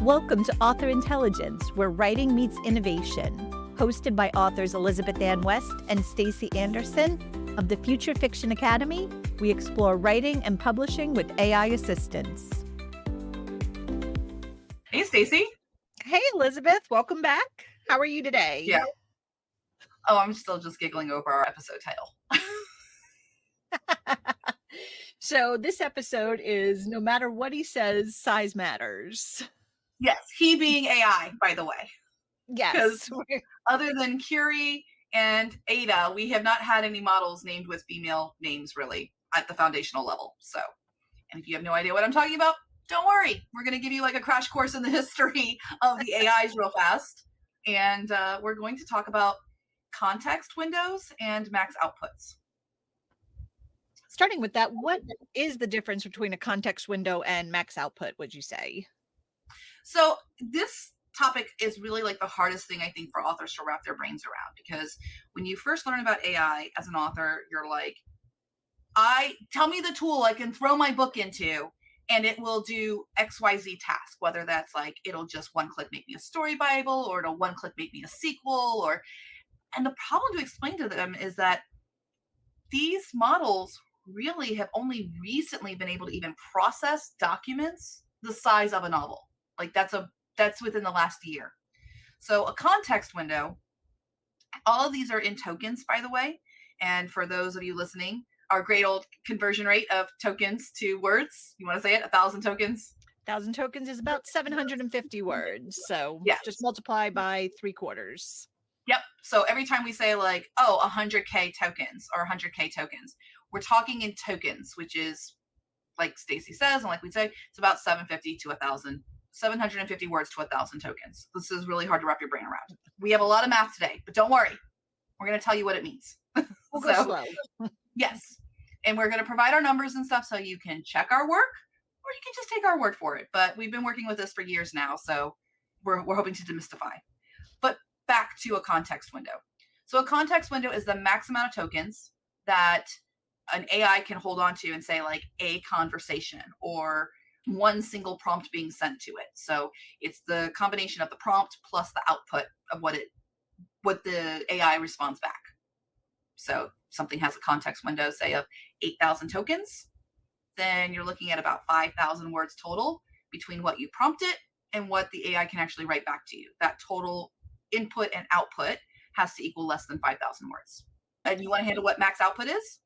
Welcome to Author Intelligence, where writing meets innovation. Hosted by authors Elizabeth Ann West and Stacy Anderson of the Future Fiction Academy, we explore writing and publishing with AI assistance. Hey, Stacy. Hey, Elizabeth. Welcome back. How are you today? Yeah. Oh, I'm still just giggling over our episode title. So this episode is No Matter What He Says, Size Matters. Yes, he being AI, by the way. Yes. Other than Curie and Ada, we have not had any models named with female names really at the foundational level. So, and if you have no idea what I'm talking about, don't worry. We're going to give you like a crash course in the history of the AIs real fast. And we're going to talk about context windows and max outputs. Starting with that, what is the difference between a context window and max output, would you say? So this topic is really like the hardest thing I think for authors to wrap their brains around, because when you first learn about AI as an author, you're like, tell me the tool I can throw my book into and it will do XYZ task, whether that's like, it'll just one click make me a story Bible, or it'll one click make me a sequel, and the problem to explain to them is that these models really have only recently been able to even process documents the size of a novel. Like that's within the last year. So a context window, all of these are in tokens, by the way. And for those of you listening, our great old conversion rate of tokens to words, you want to say it, 1,000 tokens? 1,000 tokens is about 750 words. So yes. Just multiply by 3/4. Yep. So every time we say like, 100K tokens or 100K tokens, we're talking in tokens, which is, like Stacy says, and like we say, it's about 750 to 1,000. 750 words to 1,000 tokens. This is really hard to wrap your brain around. We have a lot of math today, but don't worry. We're going to tell you what it means. We'll go slow. Yes. And we're going to provide our numbers and stuff so you can check our work, or you can just take our word for it. But we've been working with this for years now, so we're hoping to demystify. But back to a context window. So a context window is the max amount of tokens that an AI can hold on to and say like a conversation or one single prompt being sent to it. So it's the combination of the prompt plus the output of what the AI responds back. So something has a context window, say of 8,000 tokens, then you're looking at about 5,000 words total between what you prompt it and what the AI can actually write back to you. That total input and output has to equal less than 5,000 words. And you want to handle what max output is?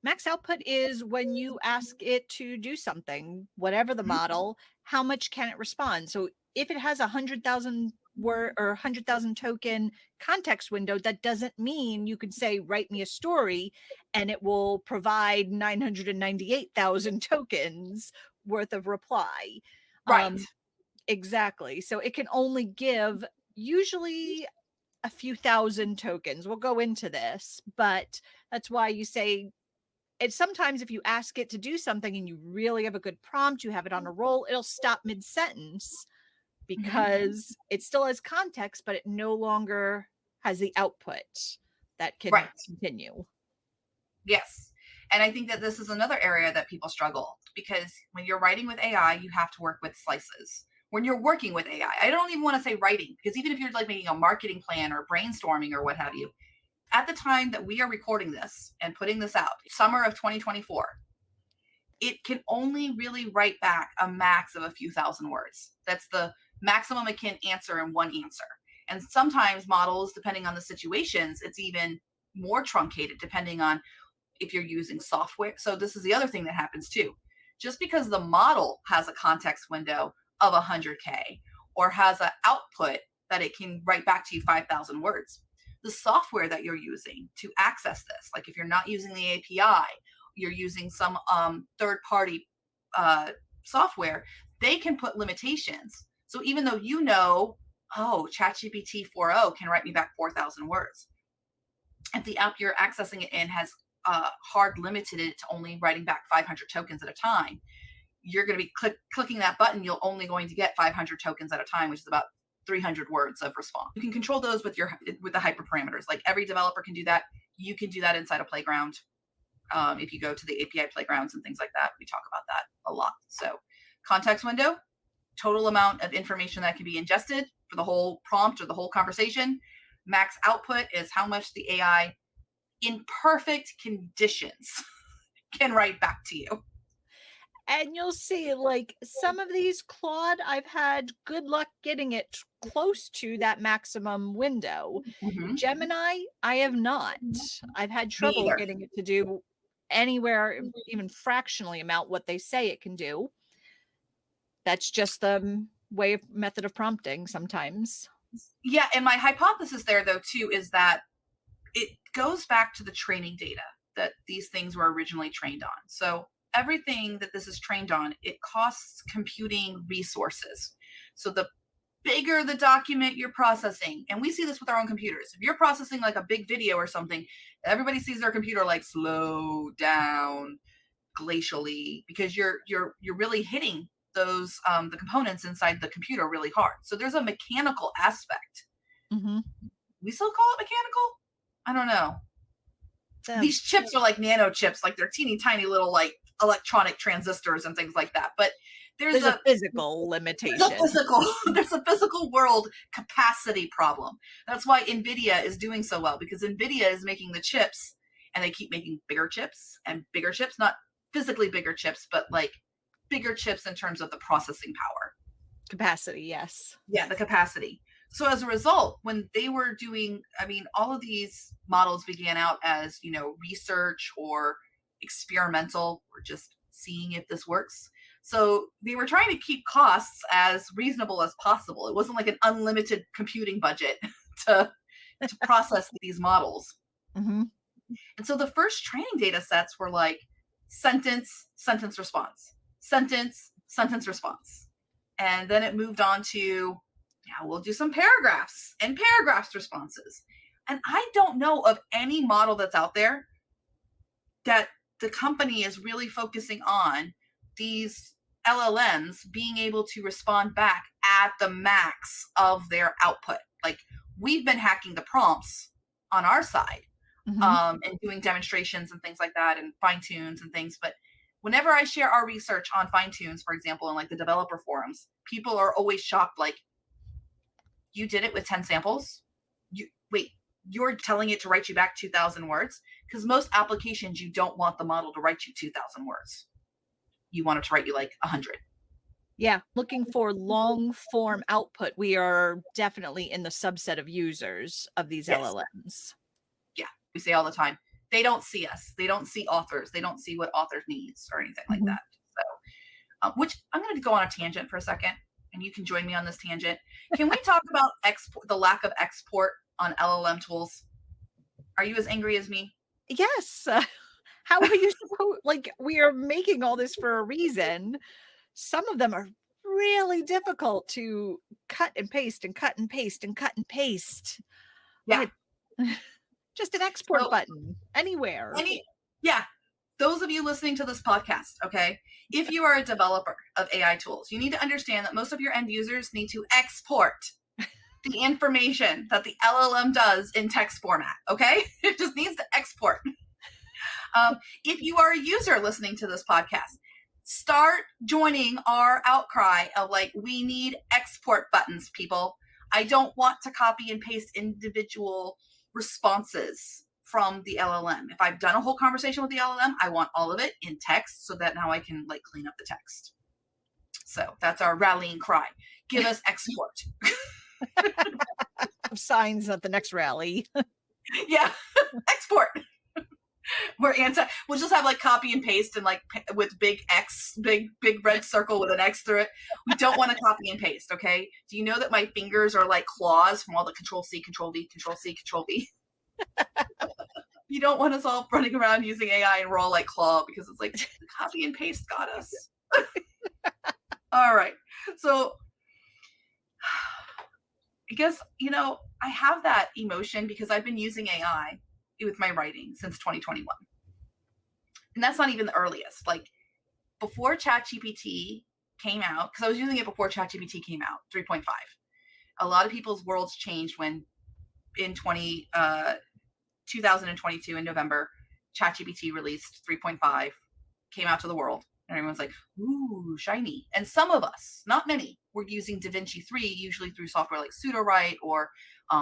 Max output is when you ask it to do something, whatever the model, how much can it respond? So if it has 100,000 word or 100,000 token context window, that doesn't mean you could say, write me a story, and it will provide 998,000 tokens worth of reply. Right. Exactly. So it can only give usually a few thousand tokens. We'll go into this, but that's why you say, it's sometimes if you ask it to do something and you really have a good prompt, you have it on a roll, it'll stop mid-sentence because it still has context, but it no longer has the output that can continue. Yes. And I think that this is another area that people struggle, because when you're writing with AI, you have to work with slices. When you're working with AI, I don't even want to say writing, because even if you're like making a marketing plan or brainstorming or what have you, at the time that we are recording this and putting this out, summer of 2024, it can only really write back a max of a few thousand words. That's the maximum it can answer in one answer. And sometimes models, depending on the situations, it's even more truncated depending on if you're using software. So this is the other thing that happens too. Just because the model has a context window of 100K or has an output that it can write back to you 5,000 words, the software that you're using to access this, like if you're not using the API, you're using some third-party software, they can put limitations. So even though ChatGPT 4.0 can write me back 4,000 words, if the app you're accessing it in has hard limited it to only writing back 500 tokens at a time, you're going to be clicking that button, you're only going to get 500 tokens at a time, which is about 300 words of response. You can control those with the hyperparameters. Like every developer can do that. You can do that inside a playground. If you go to the API playgrounds and things like that, we talk about that a lot. So context window, total amount of information that can be ingested for the whole prompt or the whole conversation. Max output is how much the AI in perfect conditions can write back to you. And you'll see, like, some of these Claude, I've had good luck getting it close to that maximum window. Mhm. Gemini, I have not. I've had Me trouble either. getting it to do anywhere, even fractionally amount what they say it can do. That's just the way of method of prompting sometimes. Yeah, and my hypothesis there though too is that it goes back to the training data that these things were originally trained on. So everything that this is trained on, it costs computing resources. So the bigger the document you're processing, and we see this with our own computers. If you're processing like a big video or something, everybody sees their computer like slow down glacially because you're really hitting those the components inside the computer really hard. So there's a mechanical aspect. Mhm. We still call it mechanical? I don't know. The These chips are like nano chips, like they're teeny tiny little like electronic transistors and things like that. But there's there's a a physical limitation. there's a physical world capacity problem. That's why Nvidia is doing so well because Nvidia is making the chips and they keep making bigger chips and bigger chips, not physically bigger chips, but like bigger chips in terms of the processing power. Capacity, yes. Yeah, the capacity. So as a result, when they were doing, I mean, all of these models began out as, you know, research or experimental or just seeing if this works. So they were trying to keep costs as reasonable as possible. It wasn't like an unlimited computing budget to process these models. Mhm. And so the first training data sets were like sentence, sentence response, sentence, sentence response. And then it moved on to, yeah, we'll do some paragraphs and paragraphs responses. And I don't know of any model that's out there that the company is really focusing on these LLMs being able to respond back at the max of their output. Like we've been hacking the prompts on our side Mhm. and doing demonstrations and things like that and fine tunes and things. But whenever I share our research on fine tunes, for example, in like the developer forums, people are always shocked. Like, you did it with 10 samples? You wait, you're telling it to write you back 2,000 words? Because most applications, you don't want the model to write you 2,000 words. You want it to write you like 100. Yeah, looking for long form output. We are definitely in the subset of users of these Yes. LLMs. Yeah. We say all the time, they don't see us. They don't see authors. They don't see what authors needs or anything like Mhm. that. So, which I'm going to go on a tangent for a second, and you can join me on this tangent. Can we talk about export, the lack of export on LLM tools? Are you as angry as me? Yes. How are you supposed like, we are making all this for a reason. Some of them are really difficult to cut and paste and cut and paste and cut and paste. Yeah. But just an export So, button anywhere. any, yeah, those of you listening to this podcast, okay, if you are a developer of AI tools, you need to understand that most of your end users need to export the information that the LLM does in text format, okay? It just needs to export. If you are a user listening to this podcast, start joining our outcry of like, we need export buttons, people. I don't want to copy and paste individual responses from the LLM. If I've done a whole conversation with the LLM, I want all of it in text so that now I can like clean up the text. So that's our rallying cry. Give us export. Signs at the next rally. Yeah, export. We'll just have like copy and paste and like with big X, big red circle with an X through it. We don't want to copy and paste, okay? Do you know that my fingers are like claws from all the control C, control V, control C, control V? You don't want us all running around using AI and we're all like claw because it's like the copy and paste got us. All right. So I guess, you know, I have that emotion because I've been using AI with my writing since 2021. And that's not even the earliest. Like before ChatGPT came out, because I was using it before ChatGPT came out, 3.5. A lot of people's worlds changed when in 2022 in November, ChatGPT released 3.5, came out to the world. And everyone's like, ooh, shiny. And some of us, not many, were using DaVinci 3, usually through software like Sudowrite, or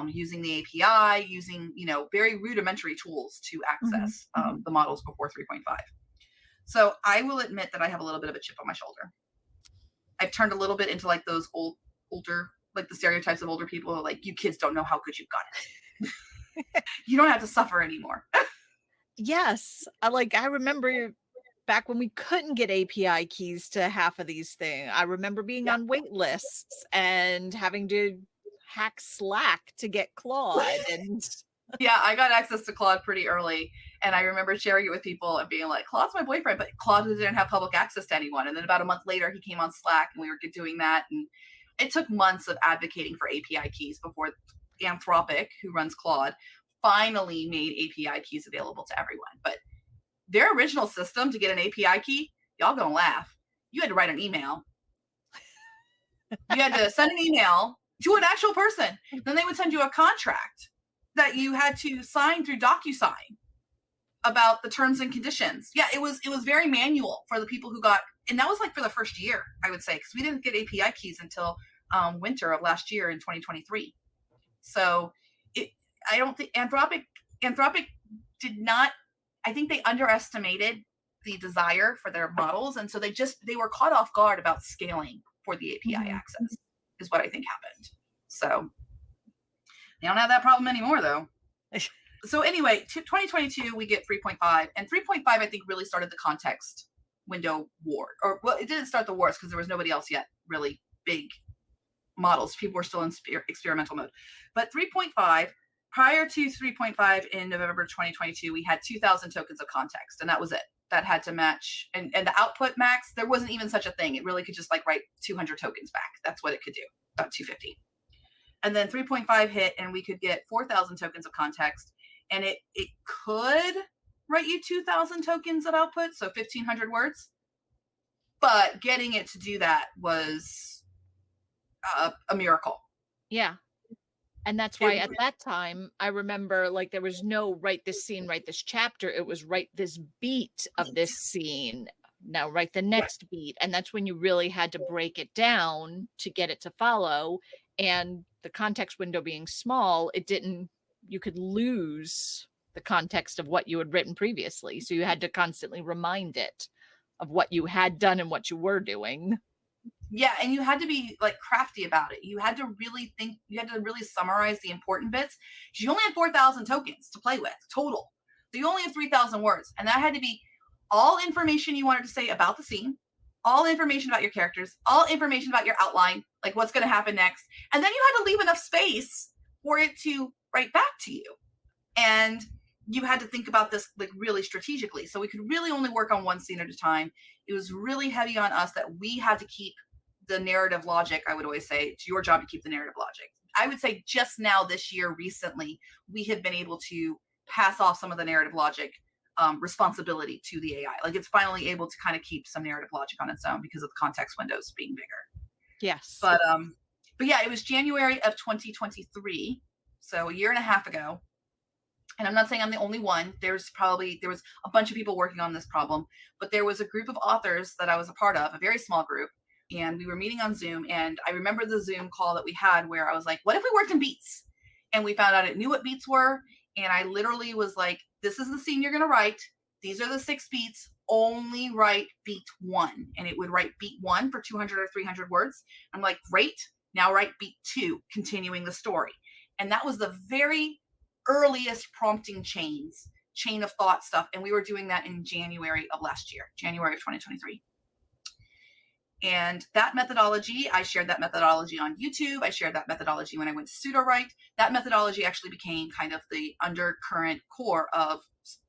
using the API, using, very rudimentary tools to Mhm. access the models before 3.5. So I will admit that I have a little bit of a chip on my shoulder. I've turned a little bit into like those older, like the stereotypes of older people, like, you kids don't know how good you've got it. You don't have to suffer anymore. Yes. I remember back when we couldn't get API keys to half of these things. I remember being Yeah. on wait lists and having to hack Slack to get Claude, and Yeah, I got access to Claude pretty early, and I remember sharing it with people and being like, Claude's my boyfriend, but Claude didn't have public access to anyone. And then about a month later, he came on Slack and we were doing that. And it took months of advocating for API keys before Anthropic, who runs Claude, finally made API keys available to everyone. But their original system to get an API key, y'all gonna laugh. You had to write an email. You had to send an email to an actual person. Then they would send you a contract that you had to sign through DocuSign about the terms and conditions. Yeah, it was very manual for the people who got, and that was like for the first year, I would say, because we didn't get API keys until winter of last year in 2023. So it, I don't think Anthropic did not. I think they underestimated the desire for their models, and so they were caught off guard about scaling for the API Mhm. access, is what I think happened. So they don't have that problem anymore, though. So anyway, 2022 we get 3.5, and 3.5 I think really started the context window war. Or, well, it didn't start the wars because there was nobody else yet really big models. People were still in experimental mode. But 3.5, prior to 3.5 in November 2022, we had 2,000 tokens of context, and that was it. That had to match, and the output max, there wasn't even such a thing. It really could just like write 200 tokens back. That's what it could do, about 250. And then 3.5 hit, and we could get 4,000 tokens of context, and it could write you 2,000 tokens of output, so 1,500 words. But getting it to do that was a miracle. Yeah. And that's why It, at that time, I remember, there was no write this scene, write this chapter. It was write this beat of this scene. Now write the yeah, next beat. And that's when you really had to break it down to get it to follow. And the context window being small, you could lose the context of what you had written previously. So you had to constantly remind it of what you had done and what you were doing. yeah, and you had to be like crafty about it. You had to really think. You had to really summarize the important bits. You only had 4,000 tokens to play with total. So you only have 3,000 words, and that had to be all information you wanted to say about the scene, all information about your characters, all information about your outline, like what's going to happen next, and then you had to leave enough space for it to write back to you. And you had to think about this like really strategically. So we could really only work on one scene at a time. It was really heavy on us that we had to keep the narrative logic. I would always say it's your job to keep the narrative logic. I would say just now this year, recently, we have been able to pass off some of the narrative logic responsibility to the AI. Like it's finally able to kind of keep some narrative logic on its own because of the context windows being bigger. Yes. But yeah, it was January of 2023, so a year and a half ago. And I'm not saying I'm the only one. There was a bunch of people working on this problem, but there was a group of authors that I was a part of, a very small group, and we were meeting on Zoom. And I remember the Zoom call that we had where I was like, what if we worked in beats? And we found out it knew what beats were. And I literally was like, this is the scene you're going to write. These are the 6 beats. Only write beat 1. And it would write beat 1 for 200 or 300 words. I'm like, great. Now write beat 2, continuing the story. And that was the very earliest prompting chain of thought stuff. And we were doing that in January of last year, January of 2023. And that methodology, I shared that methodology on YouTube. I shared that methodology when I went to Sudowrite. That methodology actually became kind of the undercurrent core of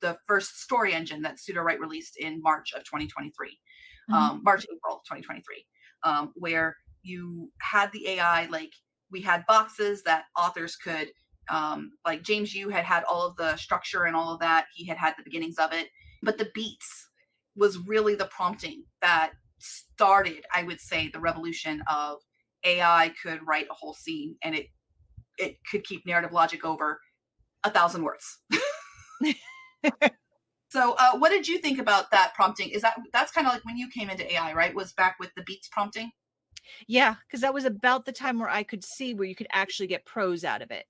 the first story engine that Sudowrite released in March of 2023, April 2023, where you had the AI, like we had boxes that authors could, like James Yu had all of the structure and all of that. He had the beginnings of it, but the beats was really the prompting that started, I would say, the revolution of AI could write a whole scene, and it could keep narrative logic over 1,000 words. So, what did you think about that prompting? That's kind of like when you came into AI, right? Was back with the beats prompting? Yeah, because that was about the time where I could see where you could actually get prose out of it.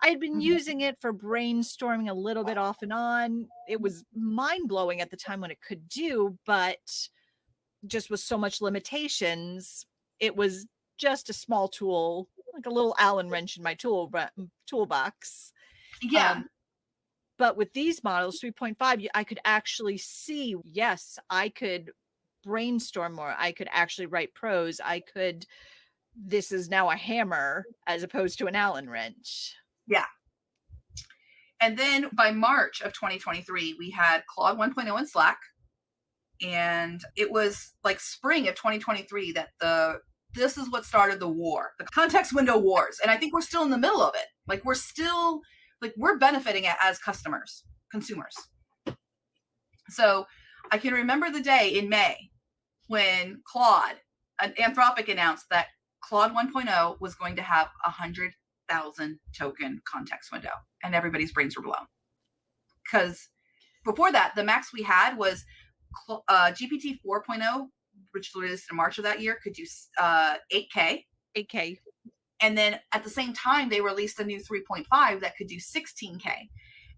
I had been Mhm. using it for brainstorming a little bit off and on. It was mind blowing at the time when it could do, but just with so much limitations, it was just a small tool, like a little Allen wrench in my toolbox. Yeah, Um, but with these models, 3.5, I could actually see, yes, I could brainstorm more. I could actually write prose. This is now a hammer as opposed to an Allen wrench. yeah. And then by March of 2023, we had Claude 1.0 in Slack, and it was like spring of 2023 that the this is what started the war, the context window wars. And I think we're still in the middle of it. Like we're benefiting it as consumers. So I can remember the day in May when Anthropic announced that Claude 1.0 was going to have 100,000 token context window, and everybody's brains were blown. Because before that, the max we had was GPT 4.0, which was released in March of that year, could do 8K. 8K. And then at the same time, they released a new 3.5 that could do 16K.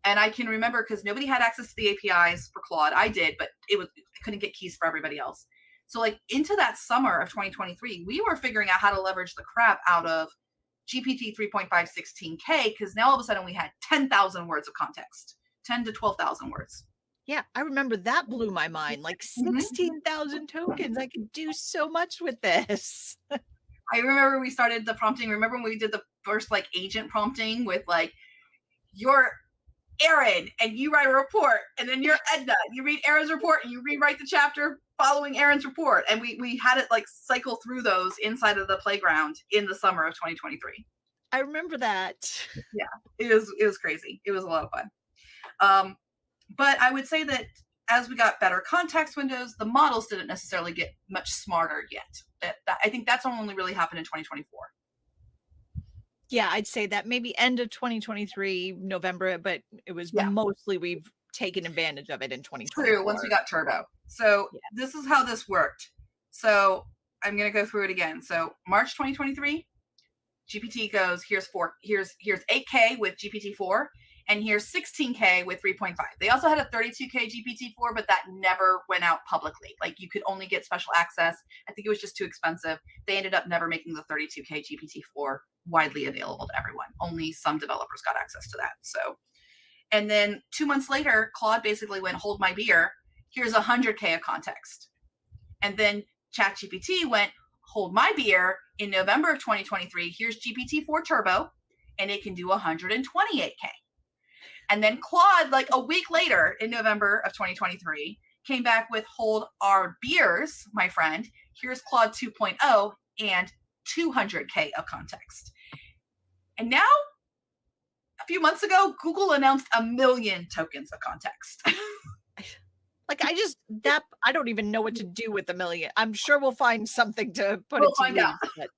And I can remember because nobody had access to the APIs for Claude. I did, but I couldn't get keys for everybody else. So like into that summer of 2023, we were figuring out how to leverage the crap out of GPT 3.5 16K, because now all of a sudden we had 10,000 words of context, 10 to 12,000 words. Yeah, I remember that blew my mind. Like Mm-hmm. 16,000 tokens. I could do so much with this. I remember we started the prompting. Remember when we did the first like agent prompting with like, you're Aaron and you write a report, and then you're Edna, you read Aaron's report and you rewrite the chapter following Aaron's report. And we had it like cycle through those inside of the playground in the summer of 2023. I remember that. Yeah, it was crazy. It was a lot of fun. Um, but I would say that as we got better context windows, the models didn't necessarily get much smarter yet. I think that's only really happened in 2024. Yeah, I'd say that maybe end of 2023, November, but it was Yeah, mostly we've taken advantage of it in true. Once we 2024. got Turbo. So Yeah. this is how this worked. So I'm going to go through it again. So March 2023, GPT goes, here's 8K with GPT-4, and here's 16K with 3.5. They also had a 32K GPT-4, but that never went out publicly. Like you could only get special access. I think it was just too expensive. They ended up never making the 32K GPT-4 widely available to everyone. Only some developers got access to that. So, and then 2 months later, Claude basically went, hold my beer. Here's 100K of context. And then ChatGPT went, hold my beer. In November of 2023, here's GPT-4 Turbo, and it can do 128K. And then Claude, like a week later in November of 2023, came back with hold our beers, my friend. Here's Claude 2.0 and 200K of context. And now, a few months ago, Google announced 1 million tokens of context. Like I don't even know what to do with 1 million. I'm sure we'll find something to put We'll it to find out. use, but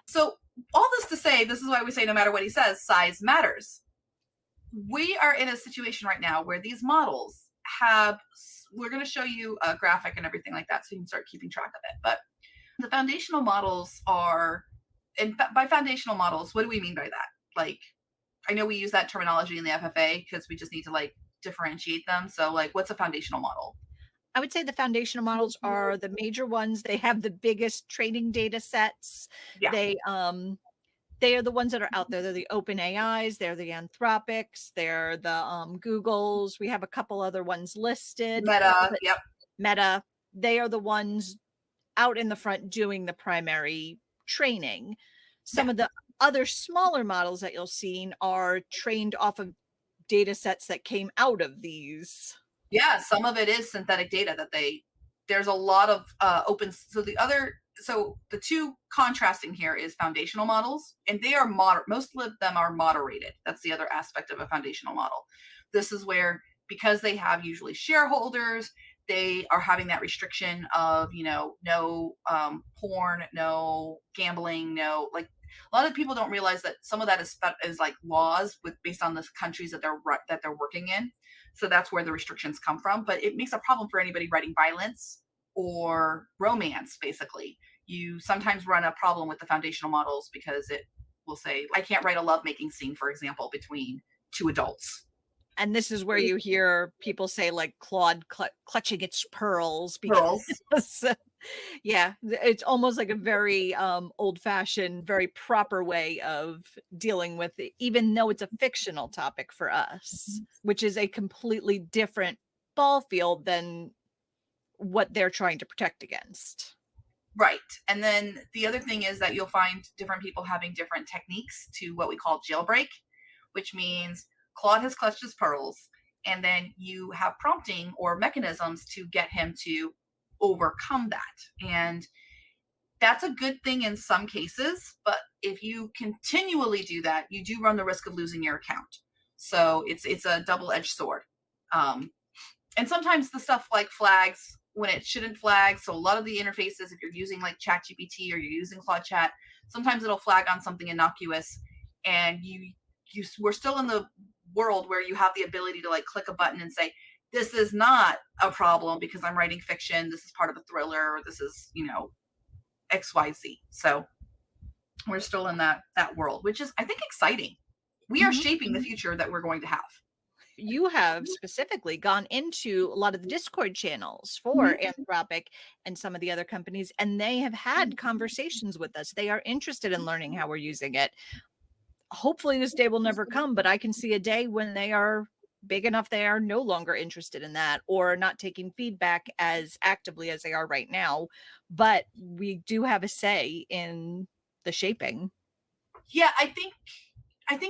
So, all this to say, this is why we say no matter what he says, size matters. We are in a situation right now where these models we're going to show you a graphic and everything like that so you can start keeping track of it. But the foundational models and by foundational models, what do we mean by that? Like, I know we use that terminology in the FFA because we just need to like differentiate them. So, like, what's a foundational model? I would say the foundational models are the major ones. They have the biggest training data sets. Yeah, They are the ones that are out there. They're the open AIs, they're the Anthropics, they're the Googles. We have a couple other ones listed, Meta. but Yep. Meta, they are the ones out in the front doing the primary training. Yeah. Some of the other smaller models that you'll see are trained off of data sets that came out of these. Yeah, some of it is synthetic data there's a lot of open. So the two contrasting here is foundational models, and they are most of them are moderated. That's the other aspect of a foundational model. This is where, because they have usually shareholders, they are having that restriction of, no porn, no gambling, no, like, a lot of people don't realize that some of that is like laws based on the countries that they're working in. So that's where the restrictions come from. But it makes a problem for anybody writing violence or romance, basically. You sometimes run a problem with the foundational models because it will say, I can't write a lovemaking scene, for example, between two adults. And this is where you hear people say, like, Claude clutching its pearls Girls. because yeah, it's almost like a very, old-fashioned, very proper way of dealing with it, even though it's a fictional topic for us, which is a completely different ball field than what they're trying to protect against. Right. And then the other thing is that you'll find different people having different techniques to what we call jailbreak, which means Claude has clutched his pearls, and then you have prompting or mechanisms to get him to overcome that. And that's a good thing in some cases, but if you continually do that, you do run the risk of losing your account. So it's a double-edged sword. Um, and sometimes the stuff like flags when it shouldn't flag. So a lot of the interfaces, if you're using like ChatGPT or you're using Claude Chat, sometimes it'll flag on something innocuous, and we're still in the world where you have the ability to like click a button and say, this is not a problem because I'm writing fiction. This is part of a thriller. Or this is, XYZ. So we're still in that world, which is, I think, exciting. We are Mhm. shaping the future that we're going to have. You have specifically gone into a lot of the Discord channels for Mhm. Anthropic and some of the other companies, and they have had conversations with us. They are interested in learning how we're using it. Hopefully, this day will never come, but I can see a day when they are big enough they are no longer interested in that or not taking feedback as actively as they are right now. But we do have a say in the shaping. Yeah, I think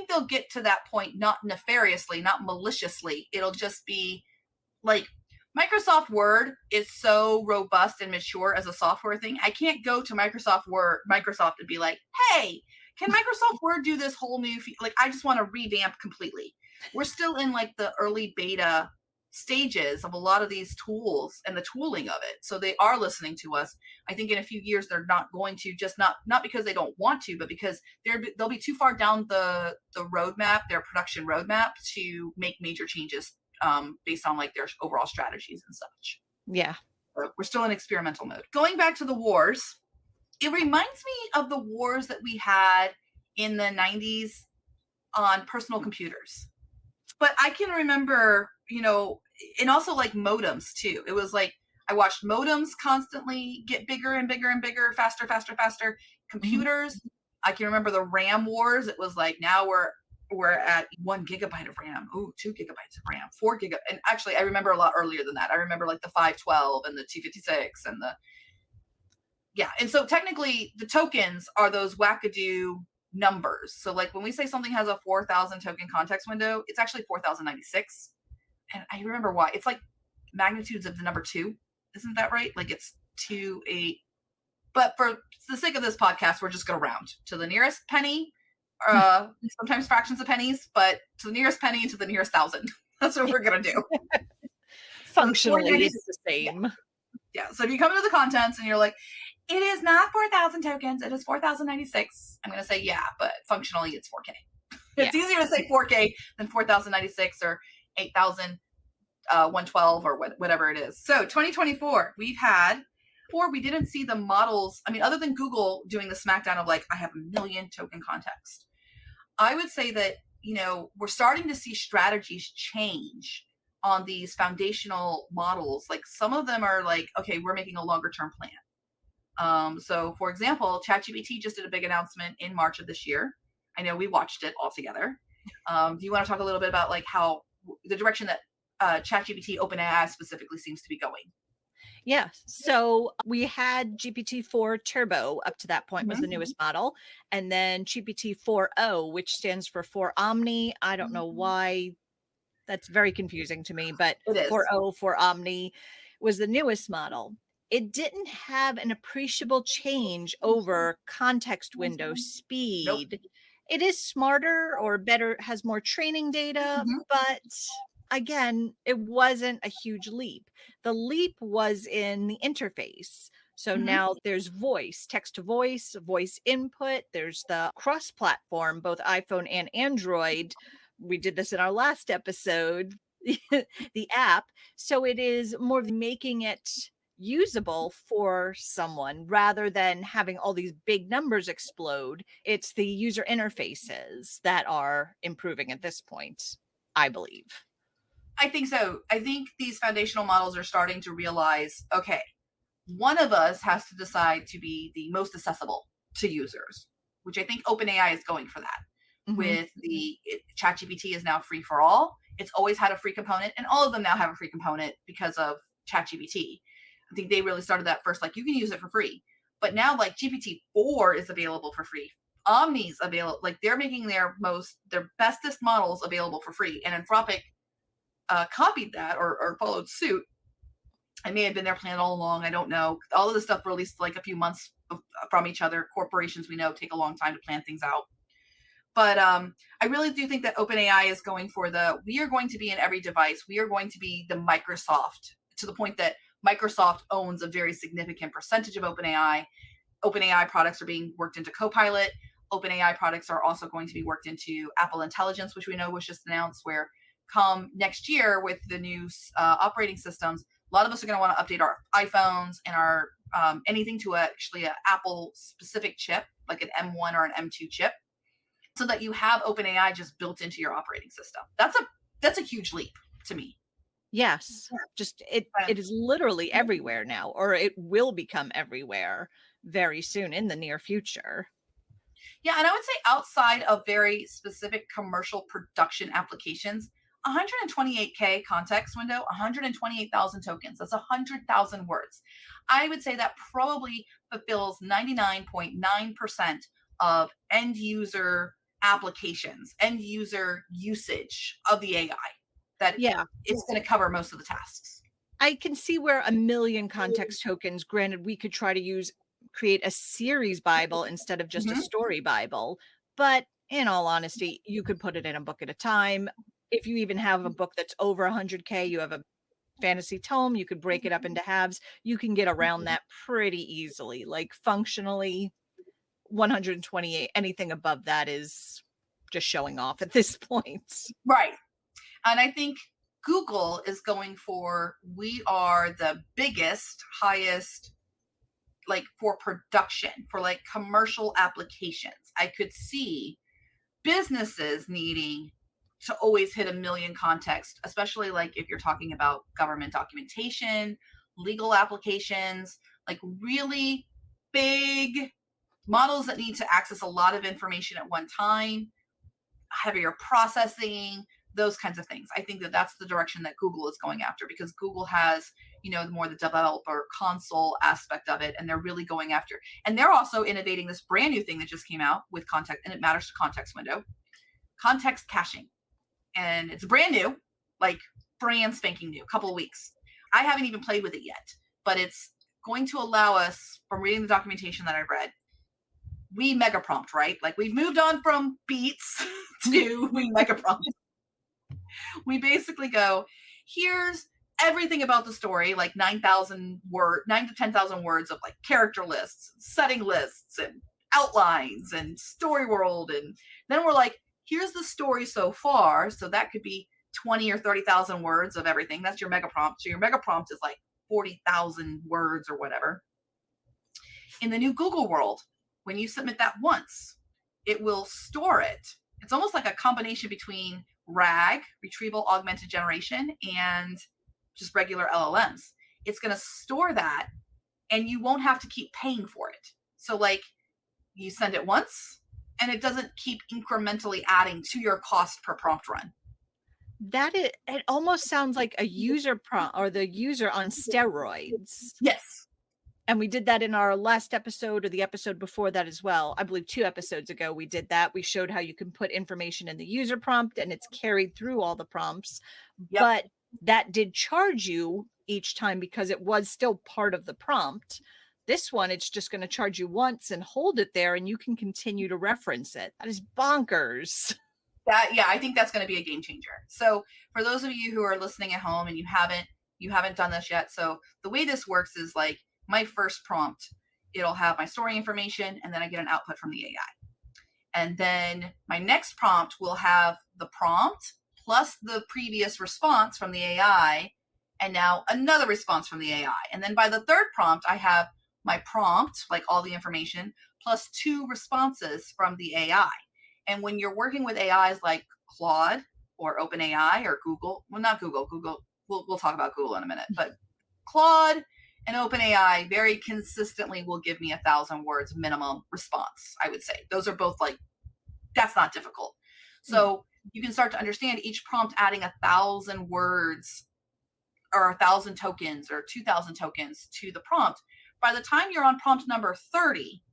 they'll get to that point, not nefariously, not maliciously. It'll just be like Microsoft Word is so robust and mature as a software thing. I can't go to Microsoft and be like, "Hey, can Microsoft Word do this whole new like I just want to revamp completely." We're still in like the early beta stages of a lot of these tools and the tooling of it. So they are listening to us. I think in a few years they're not going to, just not because they don't want to, but because they'll be too far down the roadmap, their production roadmap, to make major changes based on like their overall strategies and such. Yeah. But we're still in experimental mode. Going back to the wars, it reminds me of the wars that we had in the 90s on personal computers. But I can remember, and also like modems too. It was like I watched modems constantly get bigger and bigger and bigger, faster, faster, faster. Mhm. Computers. I can remember the RAM wars. It was like now we're at 1 gigabyte of RAM. Oh, 2 gigabytes of RAM, 4 gig. And actually, I remember a lot earlier than that. I remember like the 512 and the 256 and the yeah. And so technically, the tokens are those wackadoo numbers. So like when we say something has a 4,000 token context window, it's actually 4,096. And I remember why. It's like magnitudes of the number two. Isn't that right? Like it's 2, 8. But for the sake of this podcast, we're just going to round to the nearest penny, sometimes fractions of pennies, but to the nearest penny and to the nearest thousand. That's what we're going to do. So it's Functionally, 490. it's the Yeah. same. Yeah. So if you come into the contents and you're like, it is not 4,000 tokens, it is 4,096. I'm going to say, yeah, but functionally it's 4K. Yeah. It's easier to say 4K than 4,096 or 8,112 or whatever it is. So 2024, we didn't see the models. I mean, other than Google doing the smackdown of like, I have a million token context. I would say that, we're starting to see strategies change on these foundational models. Like some of them are like, okay, we're making a longer term plan. So for example, ChatGPT just did a big announcement in March of this year. I know we watched it all together. Do you want to talk a little bit about like how the direction that ChatGPT OpenAI specifically seems to be going? Yeah. So we had GPT-4 Turbo up to that point was the Mhm. newest model. And then GPT-4o, which stands for 4 Omni. I don't know why that's very confusing to me, but It is. 4o, 4 Omni was the newest model. It didn't have an appreciable change over context window Nope. speed. It is smarter or better, has more training data, Mhm. but again, it wasn't a huge leap. The leap was in the interface. So Mhm. now there's voice, text to voice, voice input. There's the cross platform, both iPhone and Android. We did this in our last episode. the app. So it is more of making it usable for someone rather than having all these big numbers explode. It's the user interfaces that are improving at this point, I believe. I think so. I think these foundational models are starting to realize, okay, one of us has to decide to be the most accessible to users, which I think OpenAI is going for that. Mhm. With the ChatGPT is now free for all. It's always had a free component, and all of them now have a free component because of ChatGPT. I think they really started that first. Like you can use it for free, but now like GPT-4 is available for free. Omni's available. Like they're making their bestest models available for free, and Anthropic copied that or followed suit. It may have been their plan all along. I don't know. All of this stuff released like a few months from each other. Corporations we know take a long time to plan things out. But I really do think that OpenAI is going for we are going to be in every device. We are going to be the Microsoft, to the point that Microsoft owns a very significant percentage of OpenAI. OpenAI products are being worked into Copilot. OpenAI products are also going to be worked into Apple Intelligence, which we know was just announced, where come next year with the new operating systems, a lot of us are going to want to update our iPhones and our anything to actually an Apple specific chip, like an M1 or an M2 chip, so that you have OpenAI just built into your operating system. That's a huge leap to me. Yes. Just it is literally everywhere now, or it will become everywhere very soon in the near future. Yeah, and I would say outside of very specific commercial production applications, 128K context window, 128,000 tokens. That's 100,000 words. I would say that probably fulfills 99.9% of end user applications, end user usage of the AI, that Yeah. it's going to cover most of the tasks. I can see where a million context tokens, granted, we could try to create a series Bible instead of just a Mhm. story Bible. But in all honesty, you could put it in a book at a time. If you even have a book that's over 100K, you have a fantasy tome, you could break it up into halves. You can get around that pretty easily. Like functionally, 128, anything above that is just showing off at this point. Right. And I think Google is going for, we are the biggest, highest, like for production, for like commercial applications. I could see businesses needing to always hit a million context, especially like if you're talking about government documentation, legal applications, like really big models that need to access a lot of information at one time, heavier processing, those kinds of things. I think that that's the direction that Google is going after, because Google has, more the developer console aspect of it, and they're really going after. And they're also innovating this brand new thing that just came out with context, and it matters to context window, context caching, and it's brand new, like brand spanking new, couple of weeks. I haven't even played with it yet, but it's going to allow us, from reading the documentation that I read, we mega prompt, right? Like we've moved on from beats to we mega prompt. We basically go, here's everything about the story, like 9 to 10,000 words of like character lists, setting lists, and outlines and story world. And then we're like, here's the story so far. So that could be 20 or 30,000 words of everything. That's your mega prompt. So your mega prompt is like 40,000 words or whatever. In the new Google world, when you submit that once, it will store it. It's almost like a combination between RAG, retrieval augmented generation, and just regular LLMs. It's going to store that, and you won't have to keep paying for it. So, like, you send it once, and it doesn't keep incrementally adding to your cost per prompt run. It almost sounds like a user prompt or the user on steroids. Yes. And we did that in our last episode or the episode before that as well. I believe 2 episodes ago we did that. We showed how you can put information in the user prompt and it's carried through all the prompts. Yep. But that did charge you each time because it was still part of the prompt. This one, it's just going to charge you once and hold it there and you can continue to reference it. That is bonkers. Yeah, I think that's going to be a game changer. So for those of you who are listening at home and you haven't done this yet, so the way this works is like my first prompt, it'll have my story information, and then I get an output from the AI. And then my next prompt will have the prompt plus the previous response from the AI, and now another response from the AI. And then by the third prompt, I have my prompt, like all the information, plus 2 responses from the AI. And when you're working with AIs like Claude or OpenAI or Google, well, not Google, we'll talk about Google in a minute, but Claude and OpenAI very consistently will give me 1,000 words minimum response, I would say. Those are both like, that's not difficult. So you can start to understand each prompt adding 1,000 words or 1,000 tokens or 2,000 tokens to the prompt. By the time you're on prompt number 30,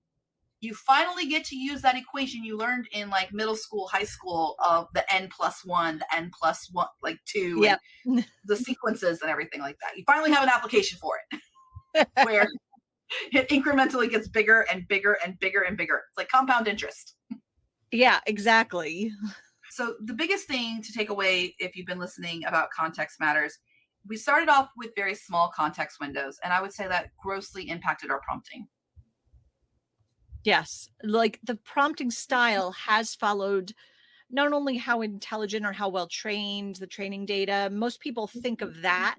you finally get to use that equation you learned in like middle school, high school of the n+1, the n+1, like 2, Yep. and the sequences and everything like that. You finally have an application for it where it incrementally gets bigger and bigger and bigger and bigger. It's like compound interest. Yeah, exactly. So the biggest thing to take away if you've been listening about context matters, we started off with very small context windows, and I would say that grossly impacted our prompting. Yes. Like the prompting style has followed not only how intelligent or how well trained the training data, most people think of that,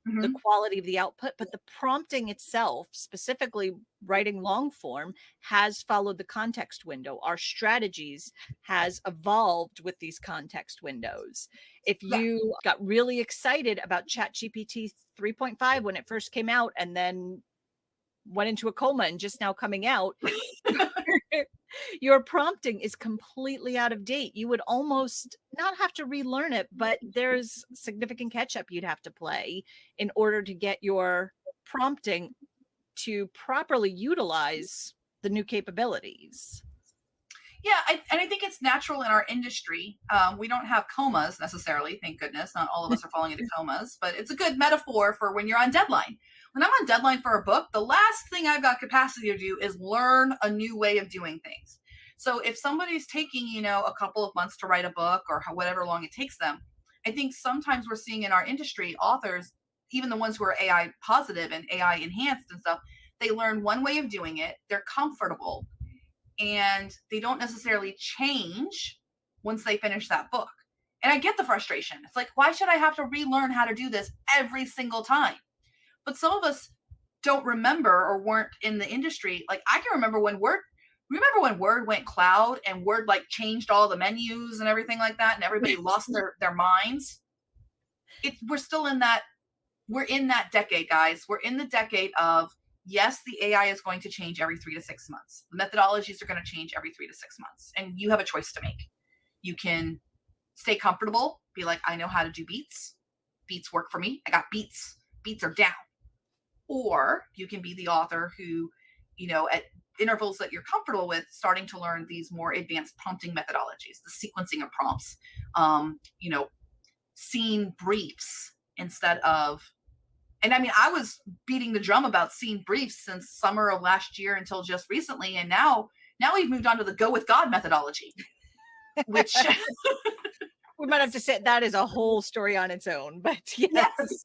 the Mm-hmm. quality of the output, but the prompting itself, specifically writing long form, has followed the context window. Our strategies has evolved with these context windows. If Yeah. you got really excited about ChatGPT 3.5 when it first came out and then went into a coma and just now coming out, your prompting is completely out of date. You would almost not have to relearn it, but there's significant catch up you'd have to play in order to get your prompting to properly utilize the new capabilities. Yeah, and I think it's natural in our industry. We don't have comas necessarily, thank goodness. Not all of us are falling into comas, but it's a good metaphor for when you're on deadline. When I'm on deadline for a book, the last thing I've got capacity to do is learn a new way of doing things. So if somebody's taking, a couple of months to write a book or whatever long it takes them, I think sometimes we're seeing in our industry authors, even the ones who are AI positive and AI enhanced and stuff, they learn one way of doing it, they're comfortable, and they don't necessarily change once they finish that book. And I get the frustration. It's like, why should I have to relearn how to do this every single time? But some of us don't remember or weren't in the industry. Like I can remember when Word went cloud and Word like changed all the menus and everything like that, and everybody lost their minds. We're in that decade, guys. We're in the decade of, yes, the AI is going to change every 3 to 6 months. The methodologies are going to change every 3 to 6 months. And you have a choice to make. You can stay comfortable, be like, I know how to do beats. Beats work for me. I got beats. Beats are down. Or you can be the author who, at intervals that you're comfortable with, starting to learn these more advanced prompting methodologies, the sequencing of prompts, scene briefs instead of, and I mean, I was beating the drum about scene briefs since summer of last year until just recently. And now we've moved on to the go with God methodology, which We might have to say that is a whole story on its own, but yes. yes.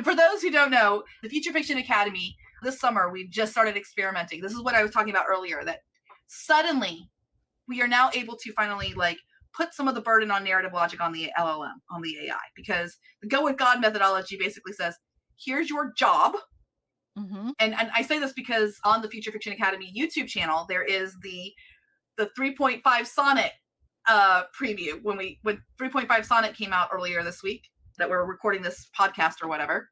For those who don't know, the Future Fiction Academy, this summer, we've just started experimenting. This is what I was talking about earlier, that suddenly we are now able to finally like put some of the burden on narrative logic on the LLM, on the AI, because the go with God methodology basically says, here's your job. Mm-hmm. And I say this because on the Future Fiction Academy YouTube channel, there is the 3.5 Sonnet preview. When 3.5 Sonnet came out earlier this week, that we're recording this podcast or whatever,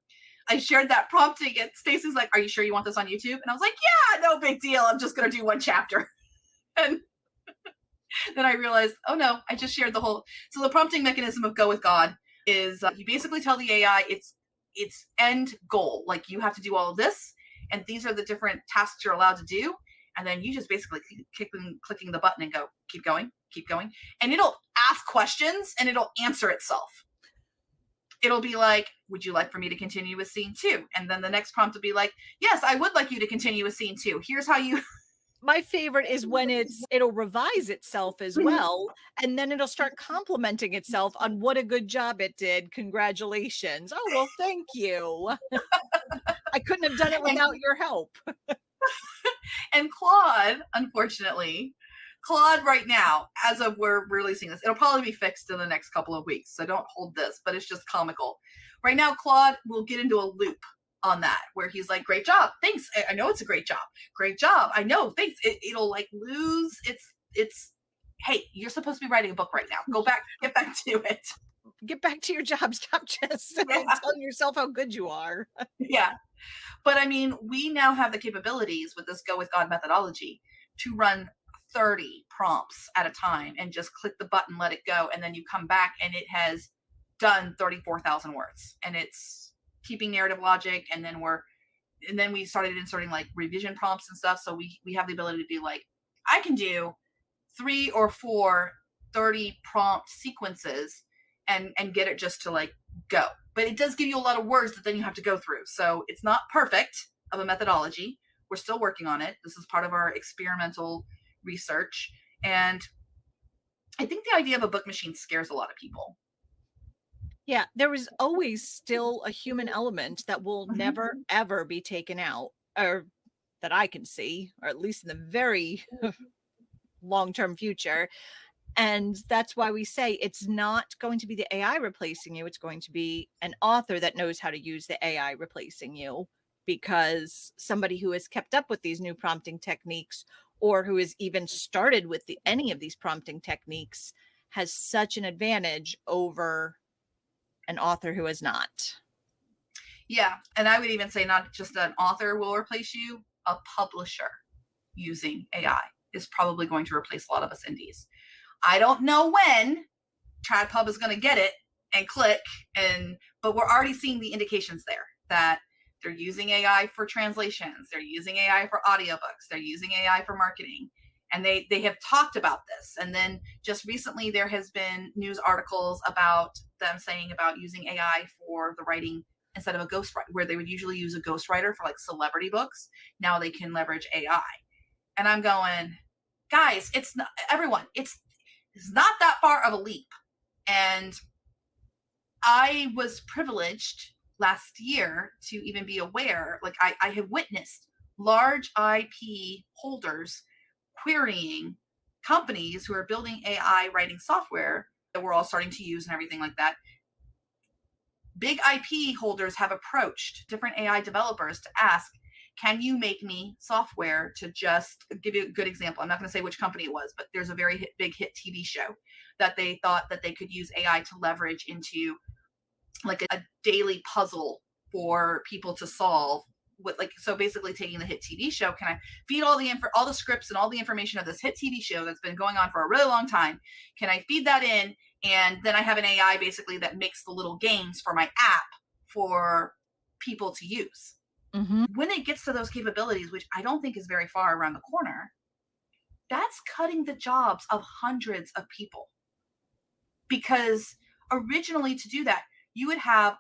I shared that prompting, and Stacy's like, are you sure you want this on YouTube? And I was like, yeah, no big deal. I'm just going to do one chapter. And then I realized, oh no, I just shared the whole. So the prompting mechanism of Go with God is you basically tell the AI its end goal. Like you have to do all of this, and these are the different tasks you're allowed to do. And then you just basically clicking the button and go, keep going. And it'll ask questions and it'll answer itself. It'll be like, would you like for me to continue with scene 2? And then the next prompt will be like, yes, I would like you to continue with scene 2. Here's how you. My favorite is when it'll revise itself as well, and then it'll start complimenting itself on what a good job it did. Congratulations. Oh, well, thank you. I couldn't have done it without your help. And Claude, unfortunately, Claude right now, as of we're releasing this, it'll probably be fixed in the next couple of weeks. So don't hold this, but it's just comical. Right now, Claude will get into a loop on that where he's like, great job. Thanks. I know it's a great job. Great job. I know. Thanks. It'll like lose its, hey, you're supposed to be writing a book right now. Go back, get back to it. Get back to your job. Stop just Yeah. telling yourself how good you are. Yeah. But I mean, we now have the capabilities with this Go with God methodology to run 30 prompts at a time and just click the button, let it go. And then you come back and it has done 34,000 words and it's keeping narrative logic. And then we started inserting like revision prompts and stuff. So we have the ability to do like, I can do 3 or 4 30 prompt sequences and get it just to like go. But it does give you a lot of words that then you have to go through. So it's not perfect of a methodology. We're still working on it. This is part of our experimental research. And I think the idea of a book machine scares a lot of people. Yeah, there is always still a human element that will Mhm. never ever be taken out, or that I can see, or at least in the very long-term future. And that's why we say it's not going to be the AI replacing you. It's going to be an author that knows how to use the AI replacing you, because somebody who has kept up with these new prompting techniques, or who has even started with any of these prompting techniques, has such an advantage over an author who has not. Yeah. And I would even say not just an author will replace you, a publisher using AI is probably going to replace a lot of us indies. I don't know when TradPub is going to get it and click, but we're already seeing the indications there that they're using AI for translations, they're using AI for audiobooks, they're using AI for marketing, and they have talked about this. And then just recently there has been news articles about them saying about using AI for the writing instead of a ghostwriter, where they would usually use a ghostwriter for like celebrity books. Now they can leverage AI. And I'm going, guys, it's not everyone. It's not that far of a leap. And I was privileged last year to even be aware, like I have witnessed large IP holders querying companies who are building AI writing software that we're all starting to use and everything like that. Big IP holders have approached different AI developers to ask, can you make me software to just give you a good example? I'm not going to say which company it was, but there's a very big hit TV show that they thought that they could use AI to leverage into like a daily puzzle for people to solve with, like, so basically taking the hit TV show, can I feed all the scripts and all the information of this hit TV show that's been going on for a really long time? Can I feed that in? And then I have an AI basically that makes the little games for my app for people to use. Mhm. When it gets to those capabilities, which I don't think is very far around the corner, that's cutting the jobs of hundreds of people. Because originally, to do that, you would have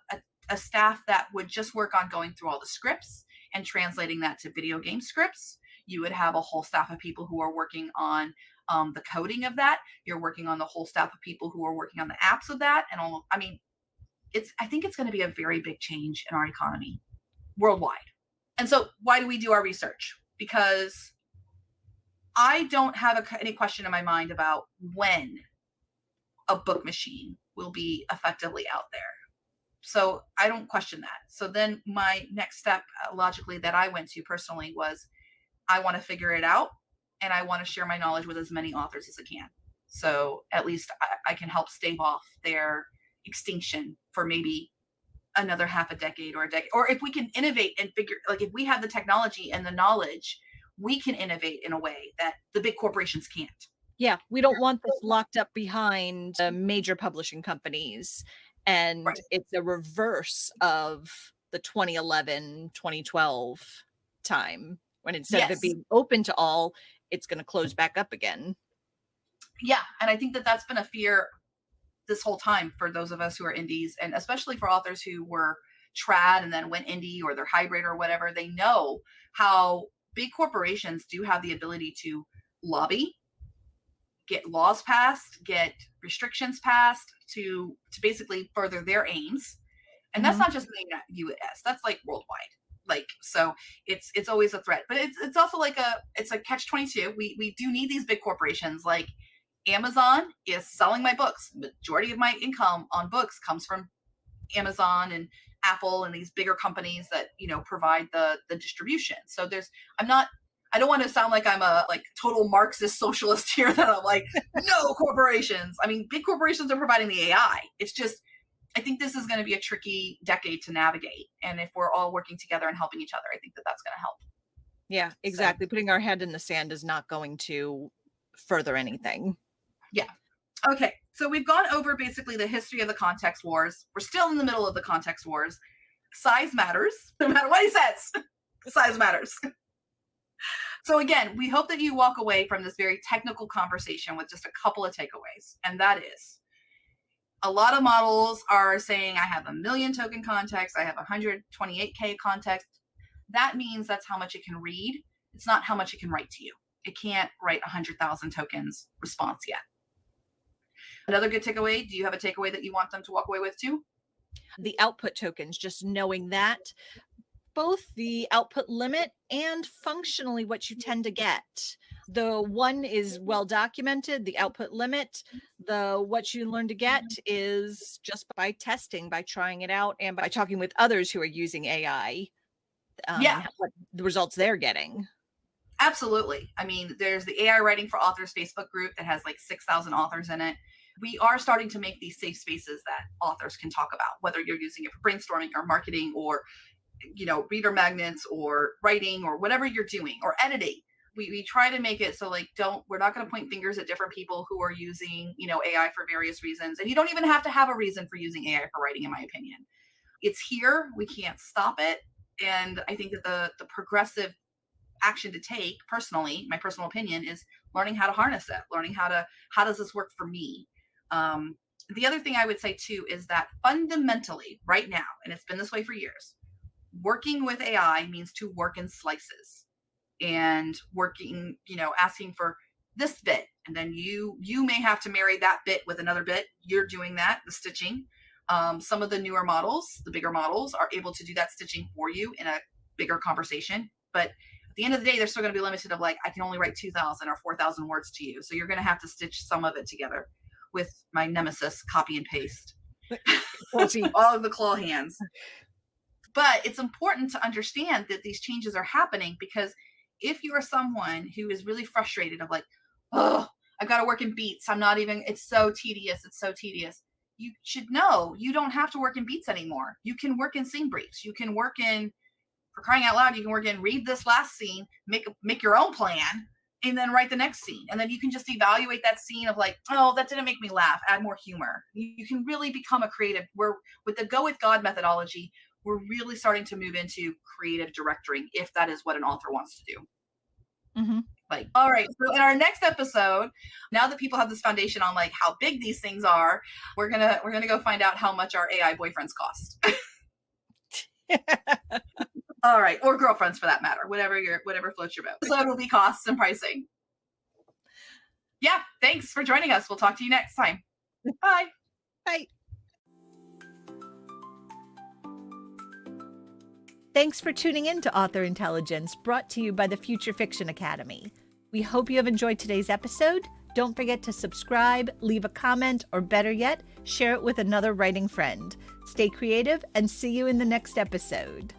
a staff that would just work on going through all the scripts and translating that to video game scripts. You would have a whole staff of people who are working on the coding of that. You're working on the whole staff of people who are working on the apps of that. And all, I mean, I think it's going to be a very big change in our economy worldwide. And so, why do we do our research? Because I don't have any question in my mind about when a book machine will be effectively out there. So I don't question that. So then my next step, logically, that I went to personally was I want to figure it out and I want to share my knowledge with as many authors as I can. So at least I can help stave off their extinction for maybe another half a decade or a decade. Or if we can innovate and figure, like if we have the technology and the knowledge, we can innovate in a way that the big corporations can't. Yeah, we don't want this locked up behind major publishing companies, and Right. it's a reverse of the 2011, 2012 time, when instead of it Yes. being open to all, it's gonna close back up again. Yeah. And I think that that's been a fear this whole time for those of us who are indies, and especially for authors who were trad and then went indie or they're hybrid or whatever. They know how big corporations do have the ability to lobby, get laws passed, get restrictions passed to basically further their aims. And that's Mhm. not just in the US, that's like worldwide. Like, so it's always a threat, but it's also like it's a catch-22. We do need these big corporations. Like Amazon is selling my books. Majority of my income on books comes from Amazon and Apple and these bigger companies that, provide the distribution. So I don't want to sound like I'm a like total Marxist socialist here, that I'm like, no corporations. I mean, big corporations are providing the AI. It's just, I think this is going to be a tricky decade to navigate. And if we're all working together and helping each other, I think that that's going to help. Yeah, exactly. Putting our head in the sand is not going to further anything. Yeah. Okay. So we've gone over basically the history of the context wars. We're still in the middle of the context wars. Size matters, no matter what he says. Size matters. So again, we hope that you walk away from this very technical conversation with just a couple of takeaways. And that is, a lot of models are saying, I have 1 million token context, I have 128K context. That means that's how much it can read. It's not how much it can write to you. It can't write 100,000 tokens response yet. Another good takeaway, do you have a takeaway that you want them to walk away with too? The output tokens, just knowing that both the output limit and functionally what you tend to get. The one is well documented, the output limit. What you learn to get is just by testing, by trying it out, and by talking with others who are using AI. What the results they're getting. Absolutely. I mean, there's the AI Writing for Authors Facebook group that has like 6,000 authors in it. We are starting to make these safe spaces that authors can talk about, whether you're using it for brainstorming or marketing or, reader magnets or writing or whatever you're doing or editing. We try to make it so like, we're not going to point fingers at different people who are using, AI for various reasons. And you don't even have to have a reason for using AI for writing, in my opinion. It's here. We can't stop it. And I think that the progressive action to take, personally, my personal opinion, is learning how to harness it, learning how does this work for me? The other thing I would say too is that fundamentally right now, and it's been this way for years, working with AI means to work in slices and working, asking for this bit. And then you may have to marry that bit with another bit. You're doing that, the stitching. Some of the newer models, the bigger models, are able to do that stitching for you in a bigger conversation. But at the end of the day, they're still going to be limited of like, I can only write 2,000 or 4,000 words to you. So you're going to have to stitch some of it together with my nemesis, copy and paste. All of the claw hands. But it's important to understand that these changes are happening, because if you are someone who is really frustrated of like, oh, I've got to work in beats. It's so tedious. It's so tedious. You should know you don't have to work in beats anymore. You can work in scene briefs. You can work in, for crying out loud, you can work in, read this last scene, make your own plan, and then write the next scene. And then you can just evaluate that scene of like, oh, that didn't make me laugh, add more humor. You can really become a creative. With the Go With God methodology, we're really starting to move into creative directing, if that is what an author wants to do. Mm-hmm. Like, all right, so in our next episode, now that people have this foundation on like how big these things are, we're gonna go find out how much our AI boyfriends cost. All right, or girlfriends for that matter, whatever floats your boat. So it'll be costs and pricing. Yeah, thanks for joining us. We'll talk to you next time. Bye. Bye. Thanks for tuning in to Author Intelligence, brought to you by the Future Fiction Academy. We hope you have enjoyed today's episode. Don't forget to subscribe, leave a comment, or better yet, share it with another writing friend. Stay creative and see you in the next episode.